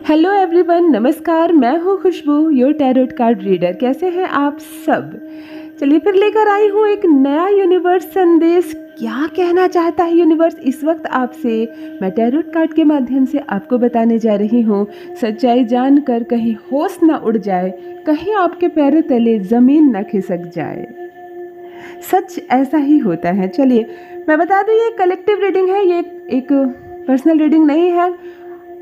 Hello everyone, नमस्कार। मैं हूँ खुशबू, योर टैरोट कार्ड रीडर। कैसे हैं आप सब? चलिए फिर लेकर आई हूँ एक नया यूनिवर्स संदेश। क्या कहना चाहता है यूनिवर्स इस वक्त आपसे, मैं टैरोट कार्ड के माध्यम से आपको बताने जा रही हूँ। सच्चाई जानकर कहीं होश न उड़ जाए, कहीं आपके पैरों तले ज़मीन न खिसक जाए। सच ऐसा ही होता है। चलिए मैं बता दूँ, ये कलेक्टिव रीडिंग है, ये एक पर्सनल रीडिंग नहीं है।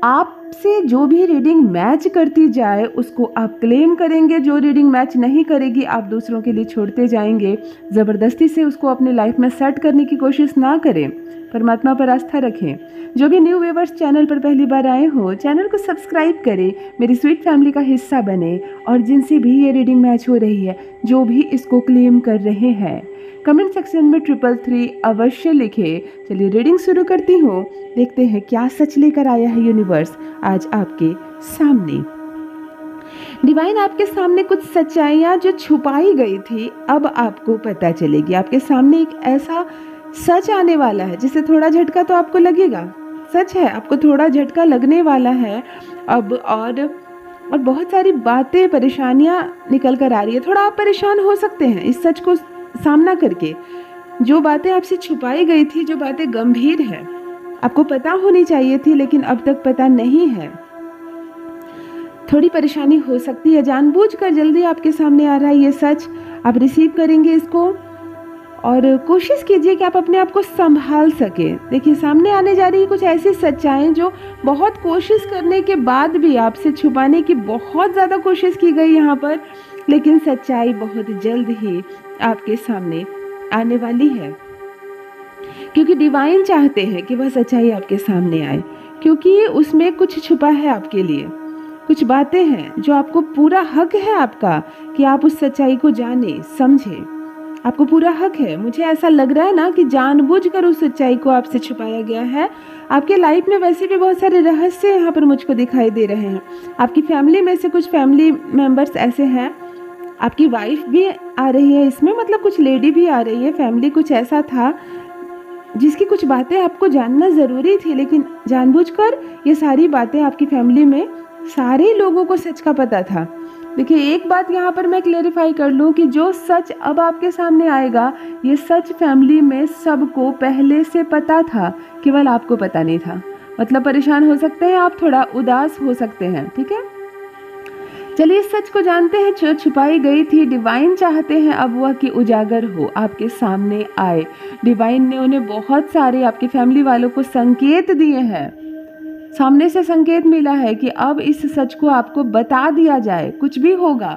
आपसे जो भी रीडिंग मैच करती जाए उसको आप क्लेम करेंगे, जो रीडिंग मैच नहीं करेगी आप दूसरों के लिए छोड़ते जाएंगे। ज़बरदस्ती से उसको अपनी लाइफ में सेट करने की कोशिश ना करें, परमात्मा पर आस्था रखें। जो भी न्यू व्यूवर्स चैनल पर पहली बार आए हो, चैनल को सब्सक्राइब करें, मेरी स्वीट फैमिली का हिस्सा बने। और जिनसे भी ये रीडिंग मैच हो रही है, जो भी इसको क्लेम कर रहे हैं, कमेंट सेक्शन में 333 अवश्य लिखें। चलिए रीडिंग शुरू करती हूँ। देखते हैं क्या सच लेकर आया है यूनिवर्स आज आपके सामने। डिवाइन, आपके सामने कुछ सच्चाइयाँ जो छुपाई गई थी अब आपको पता चलेगी। आपके सामने एक ऐसा सच आने वाला है जिससे थोड़ा झटका तो आपको लगेगा। सच है, आपको थोड़ा झटका लगने वाला है अब। और बहुत सारी बातें, परेशानियाँ निकल कर आ रही है। थोड़ा आप परेशान हो सकते हैं इस सच को सामना करके। जो बातें आपसे छुपाई गई थी, जो बातें गंभीर है, आपको पता होनी चाहिए थी लेकिन अब तक पता नहीं है। थोड़ी परेशानी हो सकती है, जानबूझकर जल्दी आपके सामने आ रहा है ये सच। आप रिसीव करेंगे इसको और कोशिश कीजिए कि आप अपने आप को संभाल सके। देखिए सामने आने जा रही है कुछ ऐसी सच्चाई जो बहुत कोशिश करने के बाद भी आपसे छुपाने की बहुत ज़्यादा कोशिश की गई यहाँ पर, लेकिन सच्चाई बहुत जल्द ही आपके सामने आने वाली है। क्योंकि डिवाइन चाहते हैं कि वह सच्चाई आपके सामने आए, क्योंकि उसमें कुछ छुपा है आपके लिए। कुछ बातें हैं जो आपको पूरा हक है आपका कि आप उस सच्चाई को जाने समझे। आपको पूरा हक है। मुझे ऐसा लग रहा है ना कि जानबूझकर उस सच्चाई को आपसे छुपाया गया है। आपके लाइफ में वैसे भी बहुत सारे रहस्य यहाँ पर मुझको दिखाई दे रहे हैं। आपकी फैमिली में से कुछ फैमिली मेंबर्स ऐसे हैं, आपकी वाइफ भी आ रही है इसमें, मतलब कुछ लेडी भी आ रही है। फैमिली कुछ ऐसा था जिसकी कुछ बातें आपको जानना ज़रूरी थी, लेकिन जानबूझकर ये सारी बातें आपकी फैमिली में सारे लोगों को सच का पता था। देखिए एक बात यहाँ पर मैं क्लेरिफाई कर लूँ कि जो सच अब आपके सामने आएगा, ये सच फैमिली में सबको पहले से पता था, केवल आपको पता नहीं था। मतलब परेशान हो सकते हैं आप, थोड़ा उदास हो सकते हैं, ठीक है। चलिए इस सच को जानते हैं जो छुपाई गई थी। डिवाइन चाहते हैं अब वह कि उजागर हो, आपके सामने आए। डिवाइन ने उन्हें बहुत सारे आपकी फैमिली वालों को संकेत दिए हैं। सामने से संकेत मिला है कि अब इस सच को आपको बता दिया जाए। कुछ भी होगा,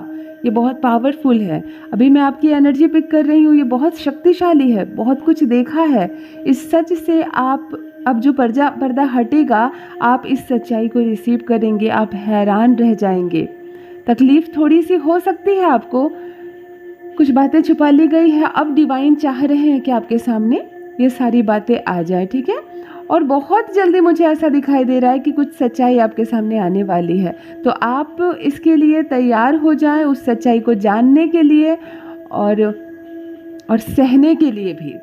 ये बहुत पावरफुल है। अभी मैं आपकी एनर्जी पिक कर रही हूँ, ये बहुत शक्तिशाली है, बहुत कुछ देखा है। इस सच से आप अब जो पर्दा हटेगा, आप इस सच्चाई को रिसीव करेंगे, आप हैरान रह जाएंगे। तकलीफ थोड़ी सी हो सकती है आपको, कुछ बातें छुपा ली गई है। अब डिवाइन चाह रहे हैं कि आपके सामने ये सारी बातें आ जाए, ठीक है। और बहुत जल्दी मुझे ऐसा दिखाई दे रहा है कि कुछ सच्चाई आपके सामने आने वाली है, तो आप इसके लिए तैयार हो जाएं, उस सच्चाई को जानने के लिए और सहने के लिए भी।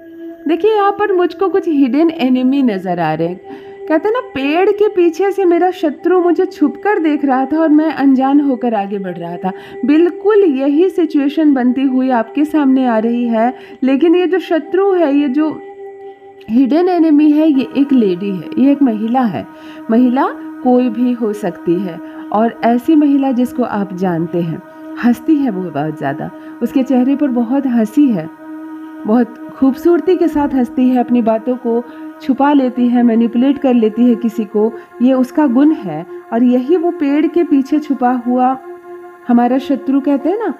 देखिए यहाँ पर मुझको कुछ हिडन एनिमी नज़र आ रहे हैं। कहते हैं ना, पेड़ के पीछे से मेरा शत्रु मुझे छुपकर देख रहा था और मैं अनजान होकर आगे बढ़ रहा था। बिल्कुल यही सिचुएशन बनती हुई आपके सामने आ रही है। लेकिन ये जो शत्रु है, ये जो हिडन एनिमी है, ये एक लेडी है, ये एक महिला है। महिला कोई भी हो सकती है, और ऐसी महिला जिसको आप जानते हैं। हंसती है वो बहुत ज़्यादा, उसके चेहरे पर बहुत हंसी है, बहुत खूबसूरती के साथ हंसती है, अपनी बातों को छुपा लेती है, मैनिपुलेट कर लेती है किसी को, ये उसका गुण है। और यही वो पेड़ के पीछे छुपा हुआ हमारा शत्रु, कहते हैं ना।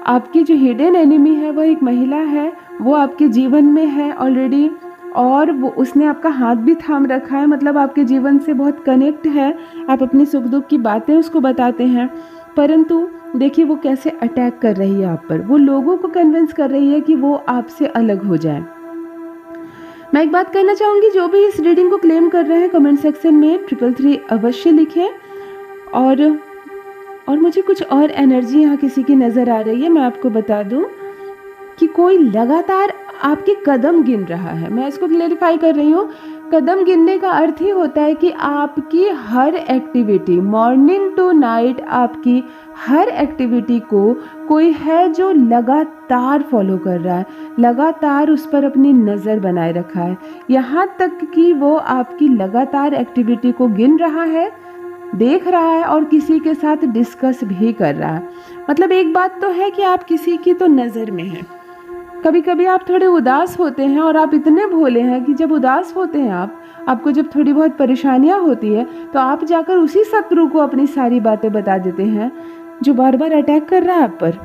आपकी जो हिडन एनिमी है वो एक महिला है, वो आपके जीवन में है ऑलरेडी, और वो उसने आपका हाथ भी थाम रखा है, मतलब आपके जीवन से बहुत कनेक्ट है। आप अपने सुख दुख की बातें उसको बताते हैं, परंतु देखिए वो कैसे अटैक कर रही है आप पर। वो लोगों को कन्विंस कर रही है कि वो आपसे अलग हो जाए। मैं एक बात कहना चाहूँगी, जो भी इस रीडिंग को क्लेम कर रहे हैं कमेंट सेक्शन में 333 अवश्य लिखें। और मुझे कुछ और एनर्जी यहाँ किसी की नज़र आ रही है। मैं आपको बता दूँ कि कोई लगातार आपके कदम गिन रहा है। मैं इसको क्लेरिफाई कर रही हूँ, कदम गिनने का अर्थ ही होता है कि आपकी हर एक्टिविटी, मॉर्निंग टू नाइट, आपकी हर एक्टिविटी को कोई है जो लगातार फॉलो कर रहा है, लगातार उस पर अपनी नज़र बनाए रखा है, यहाँ तक कि वो आपकी लगातार एक्टिविटी को गिन रहा है, देख रहा है और किसी के साथ डिस्कस भी कर रहा है। मतलब एक बात तो है कि आप किसी की तो नज़र में हैं। कभी कभी आप थोड़े उदास होते हैं और आप इतने भोले हैं कि जब उदास होते हैं आपको जब थोड़ी बहुत परेशानियां होती है तो आप जाकर उसी शत्रु को अपनी सारी बातें बता देते हैं जो बार बार अटैक कर रहा है आप पर,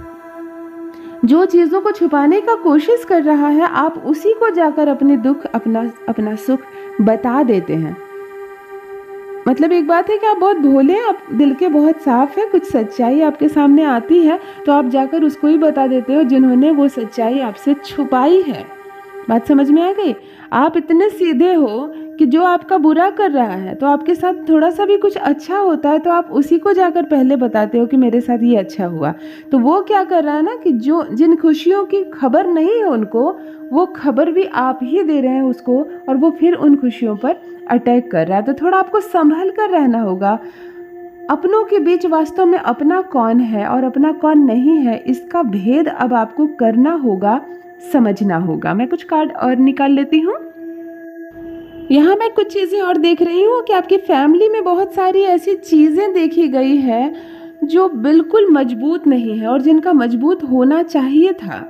जो चीज़ों को छुपाने का कोशिश कर रहा है, आप उसी को जाकर अपने दुख, अपना सुख बता देते हैं। मतलब एक बात है कि आप बहुत भोले हैं, आप दिल के बहुत साफ है, कुछ सच्चाई आपके सामने आती है तो आप जाकर उसको ही बता देते हो जिन्होंने वो सच्चाई आपसे छुपाई है। बात समझ में आ गई? आप इतने सीधे हो कि जो आपका बुरा कर रहा है तो आपके साथ थोड़ा सा भी कुछ अच्छा होता है तो आप उसी को जाकर पहले बताते हो कि मेरे साथ ये अच्छा हुआ। तो वो क्या कर रहा है ना कि जो जिन खुशियों की खबर नहीं है उनको, वो खबर भी आप ही दे रहे हैं उसको, और वो फिर उन खुशियों पर अटैक कर रहा है। तो थोड़ा आपको संभल कर रहना होगा। अपनों के बीच वास्तव में अपना कौन है और अपना कौन नहीं है, इसका भेद अब आपको करना होगा, समझना होगा। मैं कुछ कार्ड और निकाल लेती हूँ। यहाँ मैं कुछ चीज़ें और देख रही हूँ कि आपकी फैमिली में बहुत सारी ऐसी चीज़ें देखी गई है जो बिल्कुल मजबूत नहीं है और जिनका मजबूत होना चाहिए था।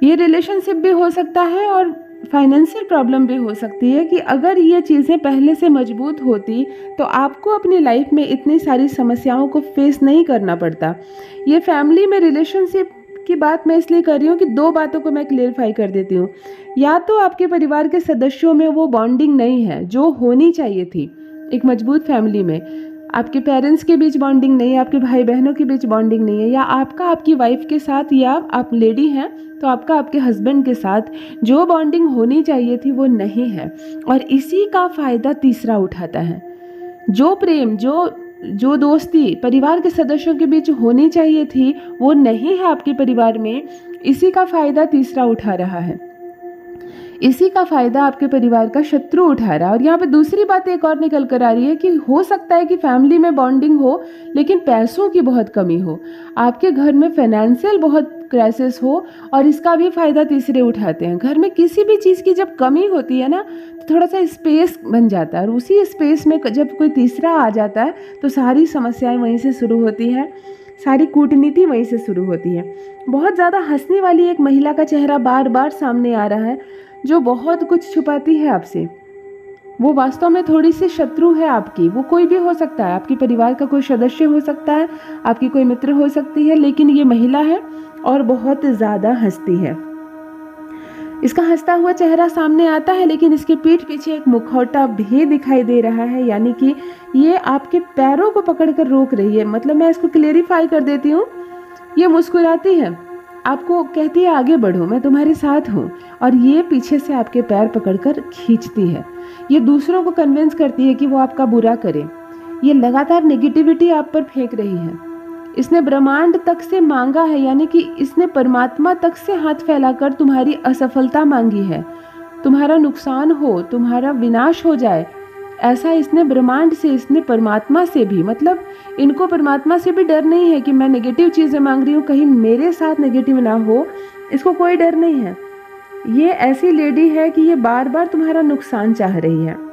ये रिलेशनशिप भी हो सकता है और फाइनेंशियल प्रॉब्लम भी हो सकती है कि अगर ये चीज़ें पहले से मजबूत होती तो आपको अपनी लाइफ में इतनी सारी समस्याओं को फेस नहीं करना पड़ता। ये फैमिली में रिलेशनशिप की बात मैं इसलिए कर रही हूँ कि दो बातों को मैं क्लियरिफाई कर देती हूँ। या तो आपके परिवार के सदस्यों में वो बॉन्डिंग नहीं है जो होनी चाहिए थी एक मजबूत फैमिली में, आपके पेरेंट्स के बीच बॉन्डिंग नहीं है, आपके भाई बहनों के बीच बॉन्डिंग नहीं है, या आपका आपकी वाइफ के साथ, या आप लेडी हैं तो आपका आपके हस्बैंड के साथ जो बॉन्डिंग होनी चाहिए थी वो नहीं है। और इसी का फ़ायदा तीसरा उठाता है। जो प्रेम, जो दोस्ती परिवार के सदस्यों के बीच होनी चाहिए थी वो नहीं है आपके परिवार में, इसी का फ़ायदा तीसरा उठा रहा है। इसी का फ़ायदा आपके परिवार का शत्रु उठा रहा है। और यहाँ पे दूसरी बात एक और निकल कर आ रही है कि हो सकता है कि फैमिली में बॉन्डिंग हो लेकिन पैसों की बहुत कमी हो, आपके घर में फाइनेंशियल बहुत क्राइसिस हो, और इसका भी फ़ायदा तीसरे उठाते हैं। घर में किसी भी चीज़ की जब कमी होती है ना तो थोड़ा सा स्पेस बन जाता है, और उसी स्पेस में जब कोई तीसरा आ जाता है तो सारी समस्याएं वहीं से शुरू होती है, सारी कूटनीति वहीं से शुरू होती है। बहुत ज़्यादा हंसने वाली एक महिला का चेहरा बार बार सामने आ रहा है जो बहुत कुछ छुपाती है आपसे। वो वास्तव में थोड़ी सी शत्रु है आपकी। वो कोई भी हो सकता है, आपके परिवार का कोई सदस्य हो सकता है, आपकी कोई मित्र हो सकती है, लेकिन ये महिला है और बहुत ज़्यादा हंसती है। इसका हंसता हुआ चेहरा सामने आता है लेकिन इसके पीठ पीछे एक मुखौटा भी दिखाई दे रहा है, यानी कि ये आपके पैरों को पकड़कर रोक रही है। मतलब मैं इसको क्लेरिफाई कर देती हूँ। ये मुस्कुराती है, आपको कहती है आगे बढ़ो, मैं तुम्हारे साथ हूँ, और ये पीछे से आपके पैर पकड़कर खींचती है। ये दूसरों को कन्विंस करती है कि वो आपका बुरा करे। ये लगातार नेगेटिविटी आप पर फेंक रही है। इसने ब्रह्मांड तक से मांगा है, यानी कि इसने परमात्मा तक से हाथ फैलाकर तुम्हारी असफलता मांगी है, तुम्हारा नुकसान हो, तुम्हारा विनाश हो जाए, ऐसा इसने ब्रह्मांड से, इसने परमात्मा से भी, मतलब इनको परमात्मा से भी डर नहीं है कि मैं नेगेटिव चीज़ें मांग रही हूँ कहीं मेरे साथ नेगेटिव ना हो, इसको कोई डर नहीं है। ये ऐसी लेडी है कि ये बार बार तुम्हारा नुकसान चाह रही है।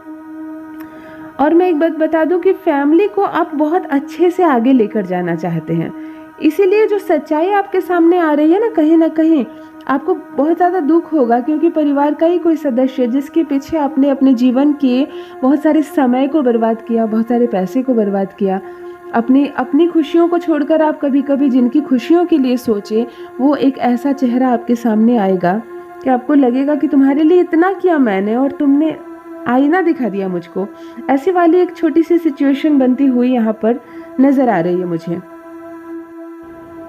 और मैं एक बात बता दूं कि फैमिली को आप बहुत अच्छे से आगे लेकर जाना चाहते हैं, इसीलिए जो सच्चाई आपके सामने आ रही है ना कहीं आपको बहुत ज़्यादा दुख होगा, क्योंकि परिवार का ही कोई सदस्य जिसके पीछे आपने अपने जीवन के बहुत सारे समय को बर्बाद किया, बहुत सारे पैसे को बर्बाद किया, अपनी खुशियों को छोड़कर आप कभी कभी जिनकी खुशियों के लिए सोचे, वो एक ऐसा चेहरा आपके सामने आएगा कि आपको लगेगा कि तुम्हारे लिए इतना किया मैंने और तुमने आईना दिखा दिया मुझको। ऐसी वाली एक छोटी सी सिचुएशन बनती हुई यहाँ पर नज़र आ रही है मुझे।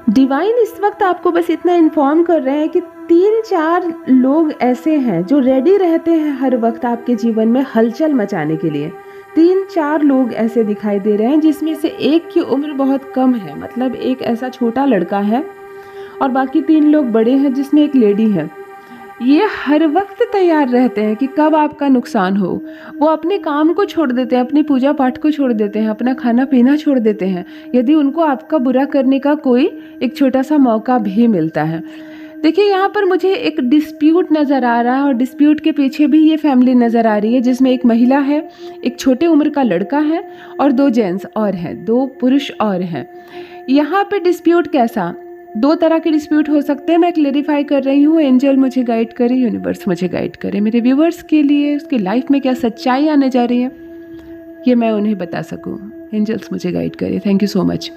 डिवाइन इस वक्त आपको बस इतना इन्फॉर्म कर रहे हैं कि 3-4 लोग ऐसे हैं जो रेडी रहते हैं हर वक्त आपके जीवन में हलचल मचाने के लिए। 3-4 लोग ऐसे दिखाई दे रहे हैं जिसमें से एक की उम्र बहुत कम है, मतलब एक ऐसा छोटा लड़का है, और बाकी 3 लोग बड़े हैं जिसमें एक लेडी है। ये हर वक्त तैयार रहते हैं कि कब आपका नुकसान हो। वो अपने काम को छोड़ देते हैं, अपनी पूजा पाठ को छोड़ देते हैं, अपना खाना पीना छोड़ देते हैं, यदि उनको आपका बुरा करने का कोई एक छोटा सा मौका भी मिलता है। देखिए, यहाँ पर मुझे एक डिस्प्यूट नज़र आ रहा है, और डिस्प्यूट के पीछे भी ये फैमिली नज़र आ रही है, जिसमें एक महिला है, एक छोटे उम्र का लड़का है, और 2 जेंट्स और हैं, 2 पुरुष और हैं। यहाँ पे डिस्प्यूट कैसा, 2 तरह के डिस्प्यूट हो सकते हैं। मैं क्लेरिफाई कर रही हूँ, एंजल मुझे गाइड करे, यूनिवर्स मुझे गाइड करे, मेरे व्यूवर्स के लिए उसकी लाइफ में क्या सच्चाई आने जा रही है ये मैं उन्हें बता सकूँ। एंजल्स मुझे गाइड करे, थैंक यू सो मच।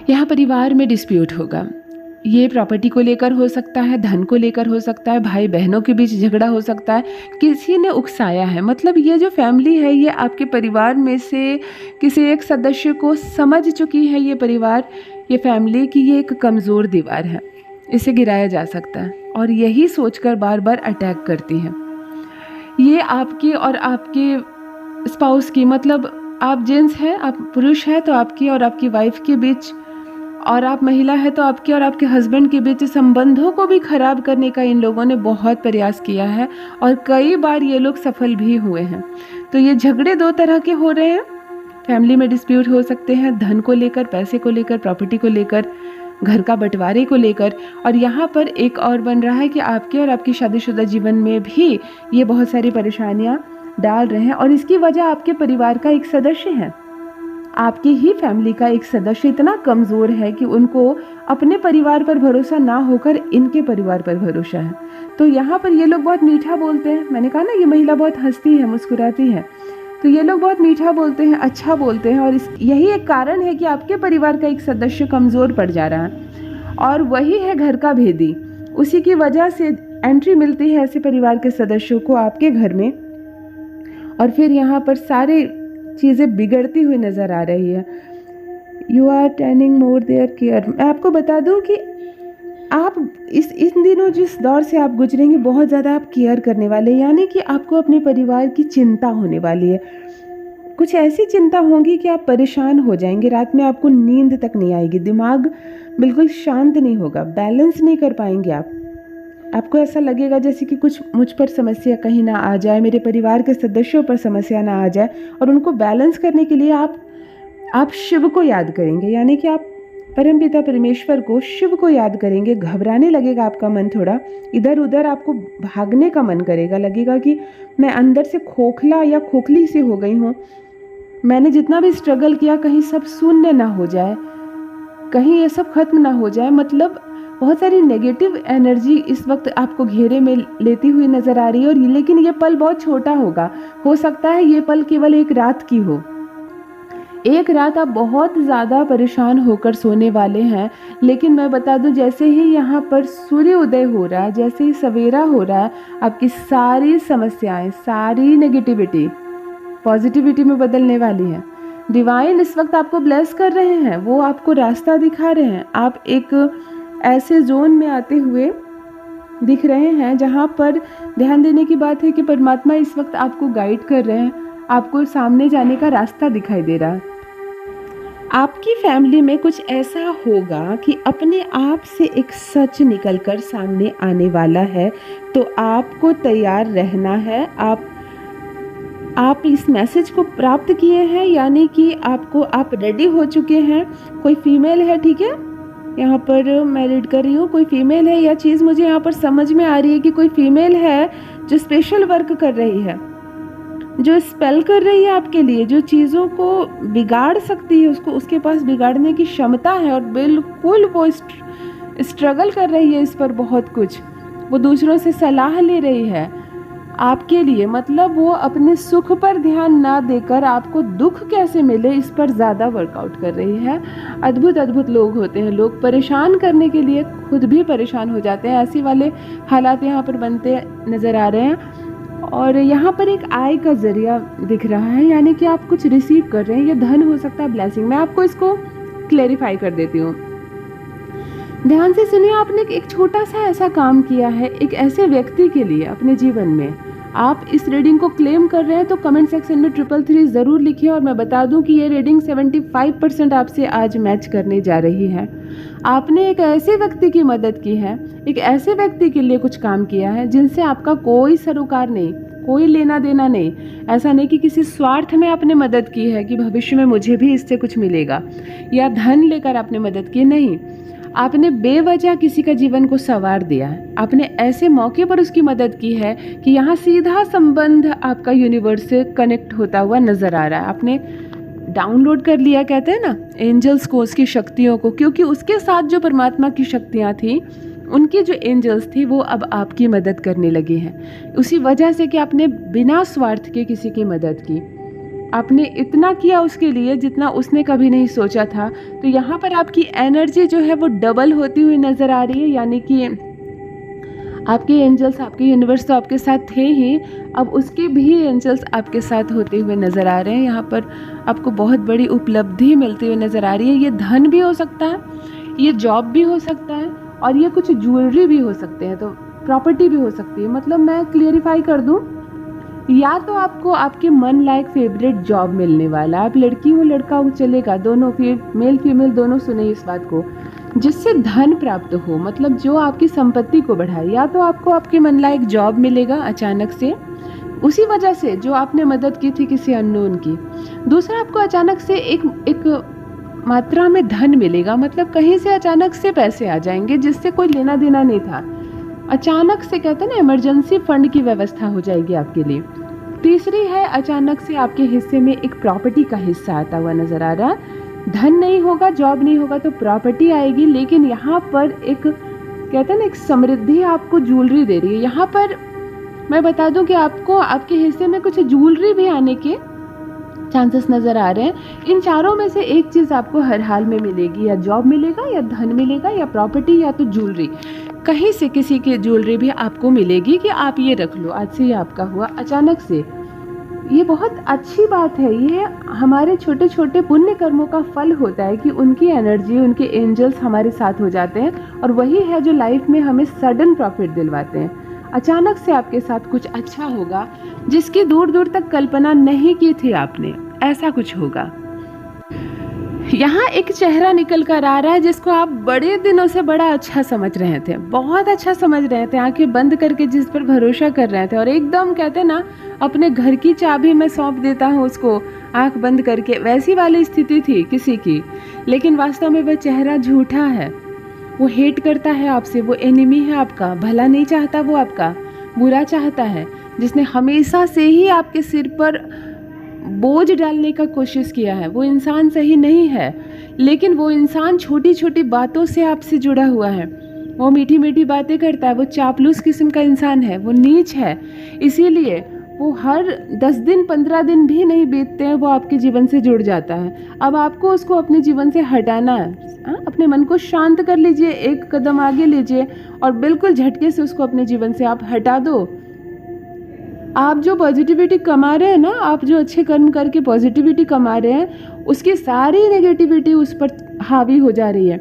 यहाँ परिवार में डिस्प्यूट होगा, ये प्रॉपर्टी को लेकर हो सकता है, धन को लेकर हो सकता है, भाई बहनों के बीच झगड़ा हो सकता है, किसी ने उकसाया है। मतलब ये जो फैमिली है, ये आपके परिवार में से किसी एक सदस्य को समझ चुकी है, ये परिवार, ये फैमिली, कि ये एक कमज़ोर दीवार है, इसे गिराया जा सकता है, और यही सोचकर बार बार अटैक करती है। ये आपकी और आपके स्पाउस की, मतलब आप जेंट्स हैं, आप पुरुष हैं तो आपकी और आपकी वाइफ के बीच, और आप महिला है तो आपके और आपके हस्बैंड के बीच संबंधों को भी खराब करने का इन लोगों ने बहुत प्रयास किया है, और कई बार ये लोग सफल भी हुए हैं। तो ये झगड़े 2 तरह के हो रहे हैं। फैमिली में डिस्प्यूट हो सकते हैं, धन को लेकर, पैसे को लेकर, प्रॉपर्टी को लेकर, घर का बंटवारे को लेकर, और यहाँ पर एक और बन रहा है कि आपके और आपकी शादीशुदा जीवन में भी ये बहुत सारी परेशानियाँ डाल रहे हैं, और इसकी वजह आपके परिवार का एक सदस्य है। आपकी ही फैमिली का एक सदस्य इतना कमज़ोर है कि उनको अपने परिवार पर भरोसा ना होकर इनके परिवार पर भरोसा है। तो यहाँ पर ये लोग बहुत मीठा बोलते हैं, मैंने कहा ना ये महिला बहुत हंसती है, मुस्कुराती है, तो ये लोग बहुत मीठा बोलते हैं, अच्छा बोलते हैं, और यही एक कारण है कि आपके परिवार का एक सदस्य कमज़ोर पड़ जा रहा है, और वही है घर का भेदी। उसी की वजह से एंट्री मिलती है ऐसे परिवार के सदस्यों को आपके घर में, और फिर यहाँ पर सारे चीज़ें बिगड़ती हुई नज़र आ रही है। You are turning more their care. मैं आपको बता दूं कि आप इन दिनों जिस दौर से आप गुजरेंगे, बहुत ज़्यादा आप केयर करने वाले, यानी कि आपको अपने परिवार की चिंता होने वाली है। कुछ ऐसी चिंता होगी कि आप परेशान हो जाएंगे, रात में आपको नींद तक नहीं आएगी, दिमाग बिल्कुल शांत नहीं होगा, बैलेंस नहीं कर पाएंगे आपको ऐसा लगेगा जैसे कि कुछ मुझ पर समस्या कहीं ना आ जाए, मेरे परिवार के सदस्यों पर समस्या ना आ जाए, और उनको बैलेंस करने के लिए आप शिव को याद करेंगे, यानी कि आप परमपिता परमेश्वर को, शिव को याद करेंगे। घबराने लगेगा आपका मन, थोड़ा इधर उधर आपको भागने का मन करेगा, लगेगा कि मैं अंदर से खोखला या खोखली सी हो गई हूँ, मैंने जितना भी स्ट्रगल किया कहीं सब शून्य ना हो जाए, कहीं ये सब खत्म ना हो जाए। मतलब बहुत सारी नेगेटिव एनर्जी इस वक्त आपको घेरे में लेती हुई नज़र आ रही है, और लेकिन ये पल बहुत छोटा होगा, हो सकता है ये पल केवल एक रात की हो। एक रात आप बहुत ज़्यादा परेशान होकर सोने वाले हैं, लेकिन मैं बता दूं, जैसे ही यहाँ पर सूर्य उदय हो रहा है, जैसे ही सवेरा हो रहा है, आपकी सारी समस्याएं, सारी नेगेटिविटी पॉजिटिविटी में बदलने वाली है। डिवाइन इस वक्त आपको ब्लेस कर रहे हैं, वो आपको रास्ता दिखा रहे हैं। आप एक ऐसे जोन में आते हुए दिख रहे हैं जहाँ पर ध्यान देने की बात है कि परमात्मा इस वक्त आपको गाइड कर रहे हैं, आपको सामने जाने का रास्ता दिखाई दे रहा है। आपकी फैमिली में कुछ ऐसा होगा कि अपने आप से एक सच निकलकर सामने आने वाला है, तो आपको तैयार रहना है। आप इस मैसेज को प्राप्त किए हैं, यानी कि आप रेडी हो चुके हैं। कोई फीमेल है, ठीक है, यहाँ पर मैं रीड कर रही हूँ, कोई फीमेल है, यह चीज़ मुझे यहाँ पर समझ में आ रही है कि कोई फीमेल है जो स्पेशल वर्क कर रही है, जो स्पेल कर रही है आपके लिए, जो चीज़ों को बिगाड़ सकती है, उसके पास बिगाड़ने की क्षमता है, और बिल्कुल वो स्ट्रगल कर रही है इस पर बहुत कुछ, वो दूसरों से सलाह ले रही है आपके लिए। मतलब वो अपने सुख पर ध्यान ना देकर आपको दुख कैसे मिले इस पर ज़्यादा वर्कआउट कर रही है। अद्भुत अद्भुत लोग होते हैं, लोग परेशान करने के लिए खुद भी परेशान हो जाते हैं, ऐसी वाले हालात यहाँ पर बनते नज़र आ रहे हैं। और यहाँ पर एक आय का जरिया दिख रहा है, यानी कि आप कुछ रिसीव कर रहे हैं, ये धन हो सकता है, ब्लेसिंग। मैं आपको इसको क्लेरिफाई कर देती हूँ, ध्यान से सुनिए। आपने एक छोटा सा ऐसा काम किया है एक ऐसे व्यक्ति के लिए अपने जीवन में, आप इस रीडिंग को क्लेम कर रहे हैं तो कमेंट सेक्शन में 333 ज़रूर लिखिए। और मैं बता दूं कि ये रीडिंग 75% आपसे आज मैच करने जा रही है। आपने एक ऐसे व्यक्ति की मदद की है, एक ऐसे व्यक्ति के लिए कुछ काम किया है जिनसे आपका कोई सरोकार नहीं, कोई लेना देना नहीं। ऐसा नहीं कि किसी स्वार्थ में आपने मदद की है कि भविष्य में मुझे भी इससे कुछ मिलेगा, या धन लेकर आपने मदद की, नहीं। आपने बेवजह किसी का जीवन को संवार दिया है। आपने ऐसे मौके पर उसकी मदद की है कि यहाँ सीधा संबंध आपका यूनिवर्स से कनेक्ट होता हुआ नज़र आ रहा है। आपने डाउनलोड कर लिया, कहते हैं ना, एंजल्स को, उसकी शक्तियों को, क्योंकि उसके साथ जो परमात्मा की शक्तियाँ थी, उनकी जो एंजल्स थी, वो अब आपकी मदद करने लगी हैं। उसी वजह से कि आपने बिना स्वार्थ के किसी की मदद की, आपने इतना किया उसके लिए जितना उसने कभी नहीं सोचा था। तो यहाँ पर आपकी एनर्जी जो है वो डबल होती हुई नज़र आ रही है। यानी कि आपके एंजल्स, आपके यूनिवर्स तो आपके साथ थे ही, अब उसके भी एंजल्स आपके साथ होते हुए नज़र आ रहे हैं। यहाँ पर आपको बहुत बड़ी उपलब्धि मिलती हुई नज़र आ रही है। ये धन भी हो सकता है, ये जॉब भी हो सकता है, और ये कुछ ज्वेलरी भी हो सकते हैं, तो प्रॉपर्टी भी हो सकती है। मतलब मैं क्लियरिफाई कर दूं, या तो आपको आपके मन लायक फेवरेट जॉब मिलने वाला, आप लड़की हो लड़का हो चलेगा, दोनों, मेल फीमेल दोनों सुने इस बात को, जिससे धन प्राप्त हो, मतलब जो आपकी संपत्ति को बढ़ाए। या तो आपको आपके मन लायक जॉब मिलेगा अचानक से, उसी वजह से जो आपने मदद की थी किसी अननोन की। दूसरा, आपको अचानक से एक मात्रा में धन मिलेगा, मतलब कहीं से अचानक से पैसे आ जाएंगे जिससे कोई लेना देना नहीं था। अचानक से, कहते हैं ना, इमरजेंसी फंड की व्यवस्था हो जाएगी आपके लिए। तीसरी है, अचानक से आपके हिस्से में एक प्रॉपर्टी का हिस्सा आता हुआ नजर आ रहा है। धन नहीं होगा, जॉब नहीं होगा, तो प्रॉपर्टी आएगी। लेकिन यहाँ पर एक, कहते हैं ना, एक समृद्धि आपको ज्वेलरी दे रही है। यहाँ पर मैं बता दूं कि आपको आपके हिस्से में कुछ ज्वेलरी भी आने के चांसेस नज़र आ रहे हैं। इन चारों में से एक चीज़ आपको हर हाल में मिलेगी, या जॉब मिलेगा, या धन मिलेगा, या प्रॉपर्टी, या तो ज्वेलरी। कहीं से किसी की ज्वेलरी भी आपको मिलेगी कि आप ये रख लो, आज से ये आपका हुआ अचानक से। ये बहुत अच्छी बात है। ये हमारे छोटे छोटे पुण्य कर्मों का फल होता है कि उनकी एनर्जी, उनके एंजल्स हमारे साथ हो जाते हैं, और वही है जो लाइफ में हमें सडन प्रॉफिट दिलवाते हैं। अचानक से आपके साथ कुछ अच्छा होगा जिसकी दूर दूर तक कल्पना नहीं की थी आपने, ऐसा कुछ होगा। यहाँ एक चेहरा निकल कर आ रहा है जिसको आप बड़े दिनों से बड़ा अच्छा समझ रहे थे, बहुत अच्छा समझ रहे थे, आंखें बंद करके जिस पर भरोसा कर रहे थे, और एकदम, कहते ना, अपने घर की चाबी मैं सौंप देता हूँ उसको आंख बंद करके, वैसी वाली स्थिति थी किसी की। लेकिन वास्तव में वह चेहरा झूठा है। वो हेट करता है आपसे, वो एनिमी है आपका, भला नहीं चाहता, वो आपका बुरा चाहता है, जिसने हमेशा से ही आपके सिर पर बोझ डालने का कोशिश किया है। वो इंसान सही नहीं है, लेकिन वो इंसान छोटी छोटी बातों से आपसे जुड़ा हुआ है। वो मीठी मीठी बातें करता है, वो चापलूस किस्म का इंसान है, वो नीच है। इसीलिए वो हर 10 दिन 15 दिन भी नहीं बीतते हैं, वो आपके जीवन से जुड़ जाता है। अब आपको उसको अपने जीवन से हटाना है। अपने मन को शांत कर लीजिए, एक कदम आगे लीजिए, और बिल्कुल झटके से उसको अपने जीवन से आप हटा दो। आप जो पॉजिटिविटी कमा रहे हैं ना, आप जो अच्छे कर्म करके पॉजिटिविटी कमा रहे हैं, उसकी सारी नेगेटिविटी उस पर हावी हो जा रही है।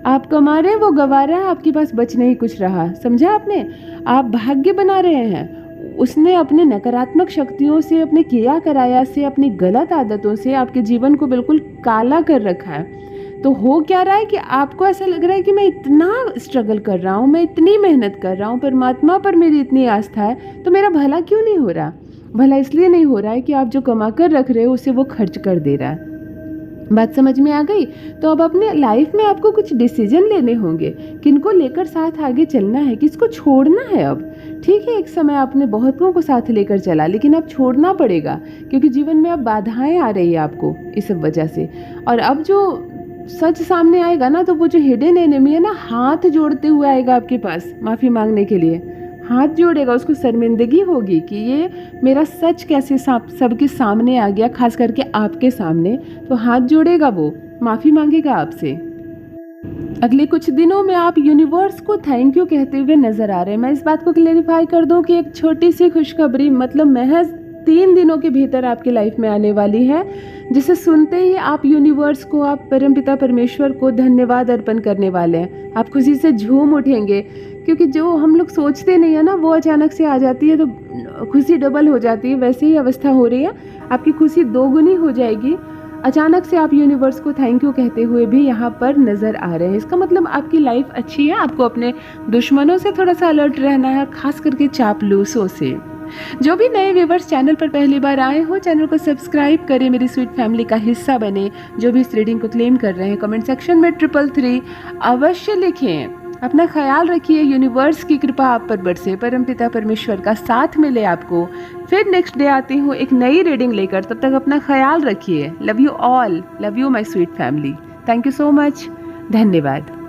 आप कमा रहे हैं, वो गवा रहा है, आपके पास बच नहीं कुछ रहा। समझा आपने? आप भाग्य बना रहे हैं। उसने अपने नकारात्मक शक्तियों से, अपने किया कराया से, अपनी गलत आदतों से आपके जीवन को बिल्कुल काला कर रखा है। तो हो क्या रहा है कि आपको ऐसा लग रहा है कि मैं इतना स्ट्रगल कर रहा हूँ, मैं इतनी मेहनत कर रहा हूँ, परमात्मा पर मेरी इतनी आस्था है, तो मेरा भला क्यों नहीं हो रहा? भला इसलिए नहीं हो रहा है कि आप जो कमा कर रख रहे हो उसे वो खर्च कर दे रहा है। बात समझ में आ गई? तो अब अपने लाइफ में आपको कुछ डिसीजन लेने होंगे, किनको लेकर साथ आगे चलना है, किसको छोड़ना है। अब ठीक है, एक समय आपने बहुतों को साथ लेकर चला, लेकिन अब छोड़ना पड़ेगा, क्योंकि जीवन में अब बाधाएं आ रही है आपको इस सब वजह से। और अब जो सच सामने आएगा ना, तो वो जो हिडन एनिमी है ना, हाथ जोड़ते हुए आएगा आपके पास माफ़ी मांगने के लिए। हाथ जोड़ेगा, उसको शर्मिंदगी होगी कि ये मेरा सच कैसे सबके सामने आ गया, खास करके आपके सामने। तो हाथ जोड़ेगा, वो माफ़ी मांगेगा आपसे। अगले कुछ दिनों में आप यूनिवर्स को थैंक यू कहते हुए नजर आ रहे हैं। मैं इस बात को क्लेरिफाई कर दूं कि एक छोटी सी खुशखबरी, मतलब महज 3 दिनों के भीतर आपकी लाइफ में आने वाली है, जिसे सुनते ही आप यूनिवर्स को, आप परमपिता परमेश्वर को धन्यवाद अर्पण करने वाले हैं। आप खुशी से झूम उठेंगे, क्योंकि जो हम लोग सोचते नहीं है ना, वो अचानक से आ जाती है तो खुशी डबल हो जाती है। वैसे ही अवस्था हो रही है, आपकी खुशी दोगुनी हो जाएगी। अचानक से आप यूनिवर्स को थैंक यू कहते हुए भी यहाँ पर नज़र आ रहे हैं। इसका मतलब आपकी लाइफ अच्छी है। आपको अपने दुश्मनों से थोड़ा सा अलर्ट रहना है, खास करके चापलूसों से। जो भी नए व्यूवर्स चैनल पर पहली बार आए हो, चैनल को सब्सक्राइब करें, मेरी स्वीट फैमिली का हिस्सा बने। जो भी इस रीडिंग को क्लेम कर रहे हैं, कमेंट सेक्शन में 333 अवश्य लिखें। अपना ख्याल रखिए, यूनिवर्स की कृपा आप पर बरसे, परमपिता परमेश्वर का साथ मिले आपको। फिर नेक्स्ट डे आती हूँ एक नई रीडिंग लेकर। तब तक अपना ख्याल रखिए। Love you all, love you my sweet family. Thank you so much. धन्यवाद।